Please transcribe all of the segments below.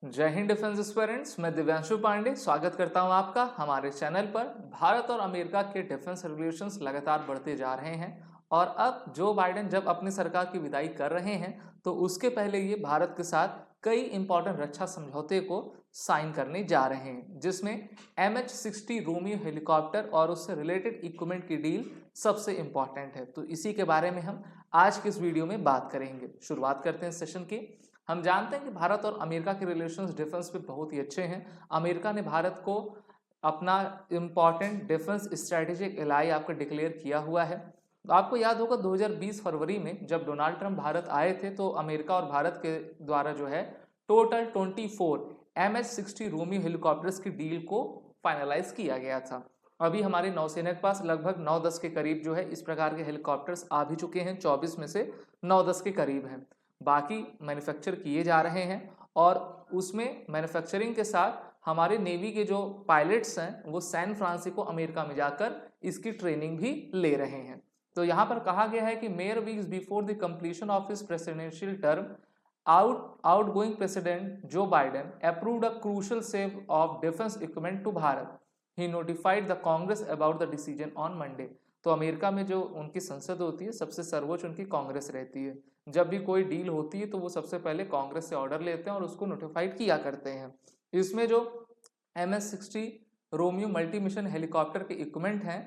जय Hind defence aspirants. मैं दिव्यांशु पांडे स्वागत करता हूं आपका हमारे चैनल पर। भारत और अमेरिका के डिफेंस रिलेशंस लगातार बढ़ते जा रहे हैं और अब जो बाइडेन जब अपनी सरकार की विदाई कर रहे हैं तो उसके पहले ये भारत के साथ कई इंपॉर्टेंट रक्षा समझौते को साइन करने जा रहे हैं, जिसमें MH-60 रोमियो हेलीकॉप्टर और उससे रिलेटेड इक्विपमेंट की डील सबसे इंपॉर्टेंट है। तो इसी के बारे में हम आज के इस वीडियो में बात करेंगे। शुरुआत करते हैं सेशन की। हम जानते हैं कि भारत और अमेरिका के रिलेशंस डिफेंस पे बहुत ही अच्छे हैं। अमेरिका ने भारत को अपना इम्पॉर्टेंट डिफेंस स्ट्रेटेजिक एलाई आपको डिक्लेयर किया हुआ है। तो आपको याद होगा 2020 फरवरी में जब डोनाल्ड ट्रंप भारत आए थे तो अमेरिका और भारत के द्वारा जो है टोटल 24 MH-60 रोमियो हेलीकॉप्टर्स की डील को फाइनलाइज किया गया था। अभी हमारे नौसेना के पास लगभग 9-10 के करीब जो है इस प्रकार के हेलीकॉप्टर्स आ भी चुके हैं। 24 में से 9-10 के करीब हैं, बाकी मैन्युफैक्चर किए जा रहे हैं और उसमें मैन्युफैक्चरिंग के साथ हमारे नेवी के जो पायलट्स हैं वो सैन फ्रांसिस्को अमेरिका में जाकर इसकी ट्रेनिंग भी ले रहे हैं। तो यहाँ पर कहा गया है कि mayor weeks before the completion of his presidential term outgoing president Joe Biden approved a crucial sale of defense equipment to Bharat. He notified the Congress about the decision on Monday. तो अमेरिका में जो उनकी संसद होती है सबसे सर्वोच्च उनकी कांग्रेस रहती है। जब भी कोई डील होती है तो वो सबसे पहले कांग्रेस से ऑर्डर लेते हैं और उसको नोटिफाइड किया करते हैं। इसमें जो MS-60 Romeo multi mission helicopter के इक्विपमेंट हैं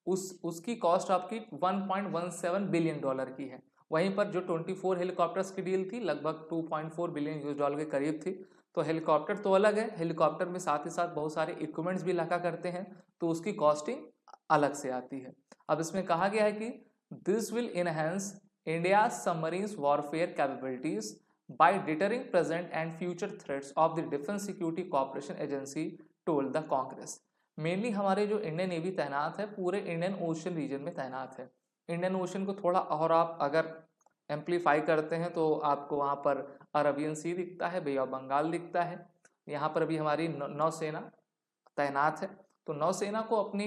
उसकी कॉस्ट आपकी $1.17 बिलियन की है। वहीं पर जो 24 हेलीकॉप्टर्स की डील थी लगभग $2.4 बिलियन के करीब थी। तो हेलीकॉप्टर तो अलग है, हेलीकॉप्टर में साथ ही साथ बहुत सारे इक्विपमेंट्स भी लगा करते हैं तो उसकी कॉस्टिंग अलग से आती है। अब इसमें कहा गया है कि this will enhance India submarine warfare capabilities by deterring present and future threats of the defence security corporation agency told the Congress. Mainly हमारे जो इंडियन नेवी तैनात है पूरे इंडियन ओशन रीजन में तैनात है। इंडियन ओशन को थोड़ा और आप अगर एम्पलीफाई करते हैं तो आपको वहाँ पर अरबियन सी दिखता है, बे ऑफ बंगाल दिखता है। यहाँ पर भी हमारी नौसेना तैनात है। तो नौसेना को अपनी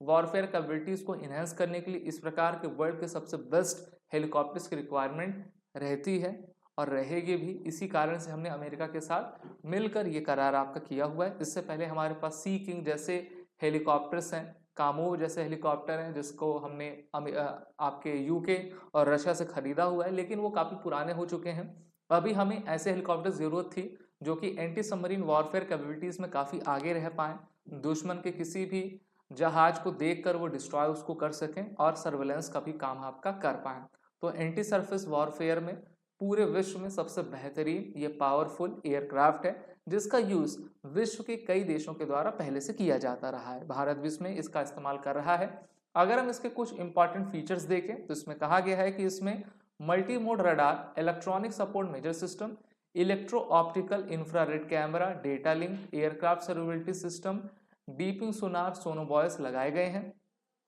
वॉरफेयर कैपेबिलिटीज को इन्हेंस करने के लिए इस प्रकार के वर्ल्ड के सबसे बेस्ट हेलीकॉप्टर्स की रिक्वायरमेंट रहती है और रहेगी भी। इसी कारण से हमने अमेरिका के साथ मिलकर ये करार आपका किया हुआ है। इससे पहले हमारे पास सी किंग जैसे हेलीकॉप्टर्स हैं, कामोव जैसे हेलीकॉप्टर हैं जिसको हमने आपके यूके और रशिया से खरीदा हुआ है, लेकिन वो काफ़ी पुराने हो चुके हैं। अभी हमें ऐसे हेलीकॉप्टर ज़रूरत थी जो कि एंटी सबमरीन वॉरफेयर कैपेबिलिटीज़ में काफ़ी आगे रह पाएँ, दुश्मन के किसी भी जहाज को देखकर वो डिस्ट्रॉय उसको कर सकें और सर्वेलेंस का भी काम आपका कर पाएँ। तो एंटी सरफेस वॉरफेयर में पूरे विश्व में सबसे बेहतरीन ये पावरफुल एयरक्राफ्ट है जिसका यूज़ विश्व के कई देशों के द्वारा पहले से किया जाता रहा है। भारत भी इसमें इसका इस्तेमाल कर रहा है। अगर हम इसके कुछ इंपॉर्टेंट फीचर्स देखें तो इसमें कहा गया है कि इसमें multi mode radar, electronic support measure system, electro optical infrared camera, data link, aircraft surveillance system, dipping sonar, sonobuoys लगाए गए हैं।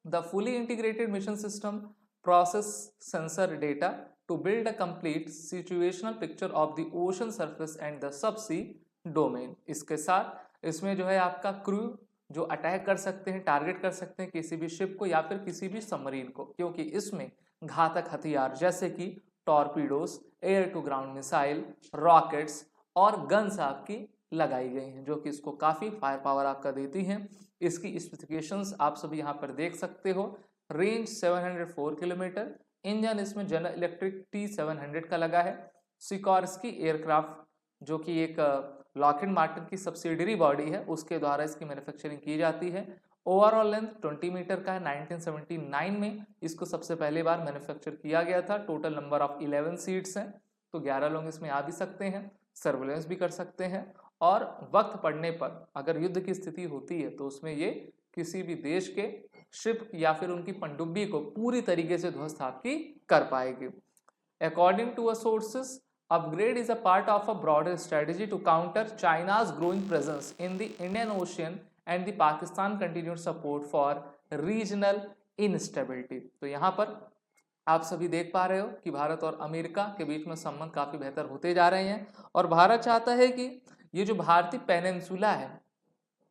The fully integrated mission system process sensor data to build a complete situational picture of the ocean surface and the subsea domain। इसके साथ इसमें जो है आपका crew जो अटैक कर सकते हैं, टारगेट कर सकते हैं किसी भी शिप को या फिर किसी भी सबमरीन को, क्योंकि इसमें घातक हथियार जैसे कि torpedoes, air to ground missile, rockets और गन्स आपकी लगाई गई हैं जो कि इसको काफ़ी फायर पावर आपका देती हैं। इसकी स्पेसिफिकेशंस आप सभी यहाँ पर देख सकते हो। रेंज 704 किलोमीटर, इंजन इसमें जनरल इलेक्ट्रिक T700 का लगा है। सिकॉर्स्की एयरक्राफ्ट जो कि एक लॉकहीड मार्टिन की सब्सिडरी बॉडी है उसके द्वारा इसकी मैन्युफैक्चरिंग की जाती है। ओवरऑल लेंथ 20 मीटर का है। 1979 में इसको सबसे पहली बार मैन्युफैक्चर किया गया था। टोटल नंबर ऑफ 11 सीट्स हैं, तो 11 लोग इसमें आ भी सकते हैं, सर्वेलेंस भी कर सकते हैं और वक्त पड़ने पर अगर युद्ध की स्थिति होती है तो उसमें ये किसी भी देश के शिप या फिर उनकी पनडुब्बी को पूरी तरीके से ध्वस्त आपकी कर पाएगी। According to a sources, upgrade is a part of a broader strategy to counter China's growing presence in the Indian ocean and the Pakistan continued support for regional instability. तो यहाँ पर आप सभी देख पा रहे हो कि भारत और अमेरिका के बीच में संबंध काफी बेहतर होते जा रहे हैं और भारत चाहता है कि ये जो भारतीय पेनिनसुला है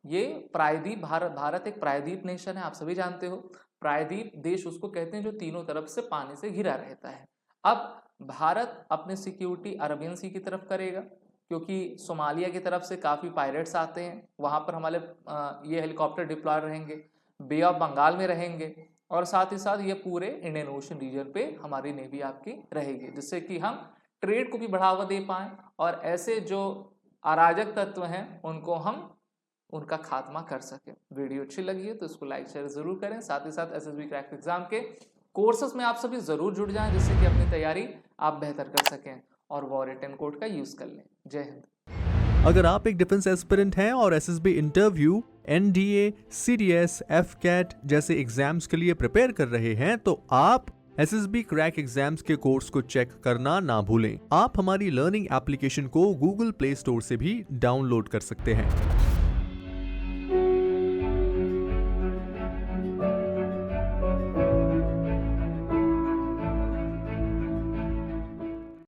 ये प्रायद्वीप, भारत एक प्रायद्वीप नेशन है, आप सभी जानते हो। प्रायद्वीप देश उसको कहते हैं जो तीनों तरफ से पानी से घिरा रहता है। अब भारत अपनी सिक्योरिटी अरबियन सी की तरफ करेगा, क्योंकि सोमालिया की तरफ से काफ़ी पायरेट्स आते हैं, वहाँ पर हमारे ये हेलीकॉप्टर डिप्लॉय रहेंगे, बे ऑफ बंगाल में रहेंगे, और साथ ही साथ ये पूरे इंडियन ओशन रीजन पे हमारी नेवी आपकी रहेगी, जिससे कि हम ट्रेड को भी बढ़ावा दे पाएँ और ऐसे जो अराजक तत्व हैं उनको हम उनका खात्मा कर सकें। वीडियो अच्छी लगी है तो इसको लाइक शेयर जरूर करें। साथ ही साथ एसएसबी क्रैक एग्जाम के कोर्सेज में आप सभी जरूर जुड़ जाएं, जिससे कि अपनी तैयारी आप बेहतर कर सकें और वॉर रिटन कोड का यूज कर लें। जय हिंद। अगर आप एक डिफेंस एस्पिरेंट हैं और SSB interview, NDA, CDS, AFCAT जैसे एग्जाम्स के लिए प्रिपेयर कर रहे हैं तो आप एसएसबी क्रैक एग्जाम्स के कोर्स को चेक करना ना भूलें। आप हमारी लर्निंग एप्लीकेशन को गूगल प्ले स्टोर से भी डाउनलोड कर सकते हैं।